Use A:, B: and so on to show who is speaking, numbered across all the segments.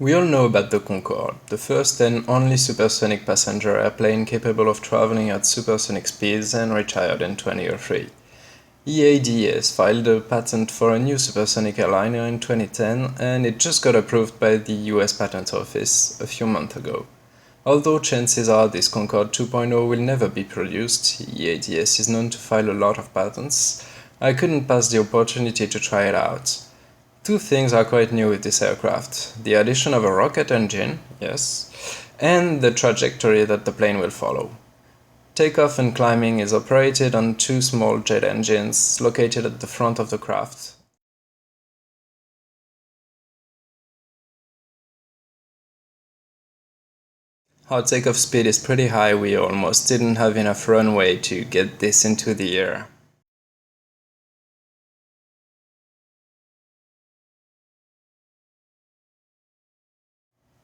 A: We all know about the Concorde, the first and only supersonic passenger airplane capable of traveling at supersonic speeds and retired in 2003. EADS filed a patent for a new supersonic airliner in 2010 and it just got approved by the US Patent Office a few months ago. Although chances are this Concorde 2.0 will never be produced, EADS is known to file a lot of patents, I couldn't pass the opportunity to try it out. Two things are quite new with this aircraft: the addition of a rocket engine, yes, and the trajectory that the plane will follow. Takeoff and climbing is operated on two small jet engines located at the front of the craft. Our takeoff speed is pretty high, we almost didn't have enough runway to get this into the air.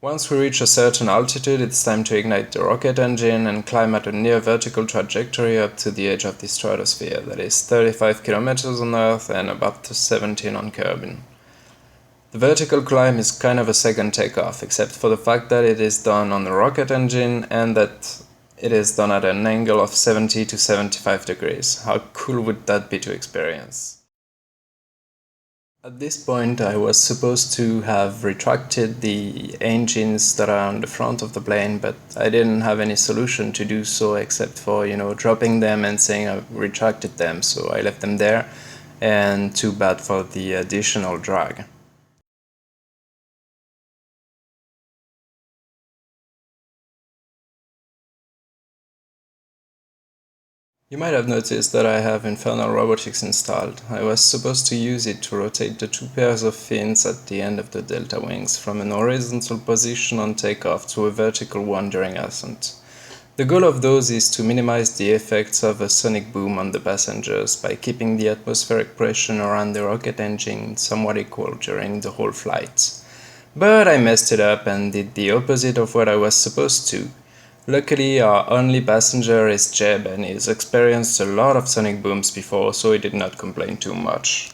A: Once we reach a certain altitude, it's time to ignite the rocket engine and climb at a near vertical trajectory up to the edge of the stratosphere, that is 35 kilometers on Earth and about 17 on Kerbal. The vertical climb is kind of a second takeoff, except for the fact that it is done on the rocket engine and that it is done at an angle of 70 to 75 degrees. How cool would that be to experience? At this point, I was supposed to have retracted the engines that are on the front of the plane, but I didn't have any solution to do so except for, dropping them and saying I've retracted them, so I left them there, and too bad for the additional drag. You might have noticed that I have Infernal Robotics installed. I was supposed to use it to rotate the two pairs of fins at the end of the delta wings from an horizontal position on takeoff to a vertical one during ascent. The goal of those is to minimize the effects of a sonic boom on the passengers by keeping the atmospheric pressure around the rocket engine somewhat equal during the whole flight. But I messed it up and did the opposite of what I was supposed to. Luckily, our only passenger is Jeb and he's experienced a lot of sonic booms before, so he did not complain too much.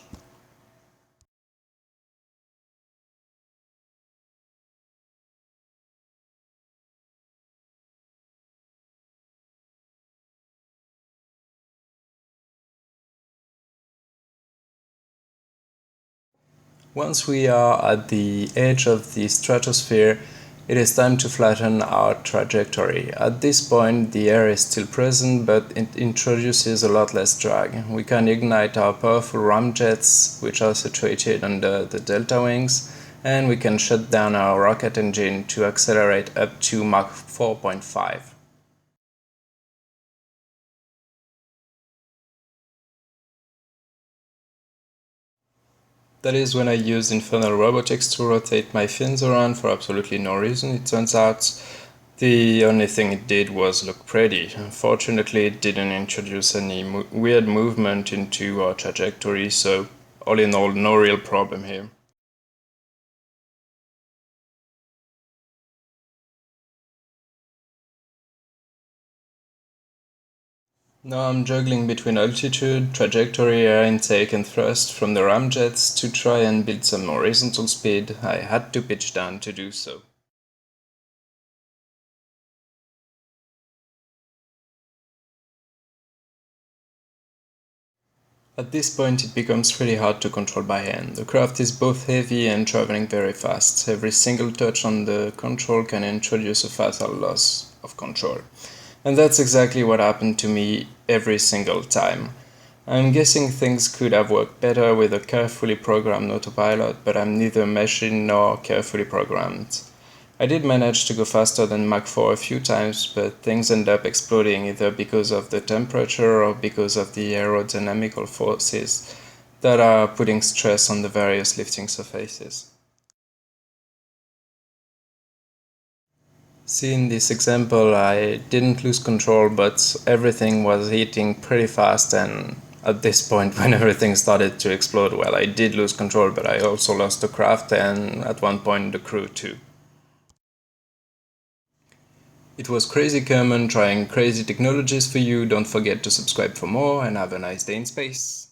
A: Once we are at the edge of the stratosphere, it is time to flatten our trajectory. At this point, the air is still present, but it introduces a lot less drag. We can ignite our powerful ramjets, which are situated under the delta wings, and we can shut down our rocket engine to accelerate up to Mach 4.5. That is when I used Infernal Robotics to rotate my fins around for absolutely no reason, it turns out. The only thing it did was look pretty. Unfortunately, it didn't introduce any weird movement into our trajectory, so all in all, no real problem here. Now I'm juggling between altitude, trajectory, air intake and thrust from the ramjets to try and build some horizontal speed. I had to pitch down to do so. At this point it becomes really hard to control by hand. The craft is both heavy and traveling very fast. Every single touch on the control can introduce a fatal loss of control. And that's exactly what happened to me every single time. I'm guessing things could have worked better with a carefully programmed autopilot, but I'm neither machine nor carefully programmed. I did manage to go faster than Mach 4 a few times, but things end up exploding either because of the temperature or because of the aerodynamical forces that are putting stress on the various lifting surfaces. See, in this example, I didn't lose control, but everything was heating pretty fast, and at this point, when everything started to explode, well, I did lose control, but I also lost the craft and at one point the crew too. It was Crazy Kerman trying crazy technologies for you. Don't forget to subscribe for more and have a nice day in space.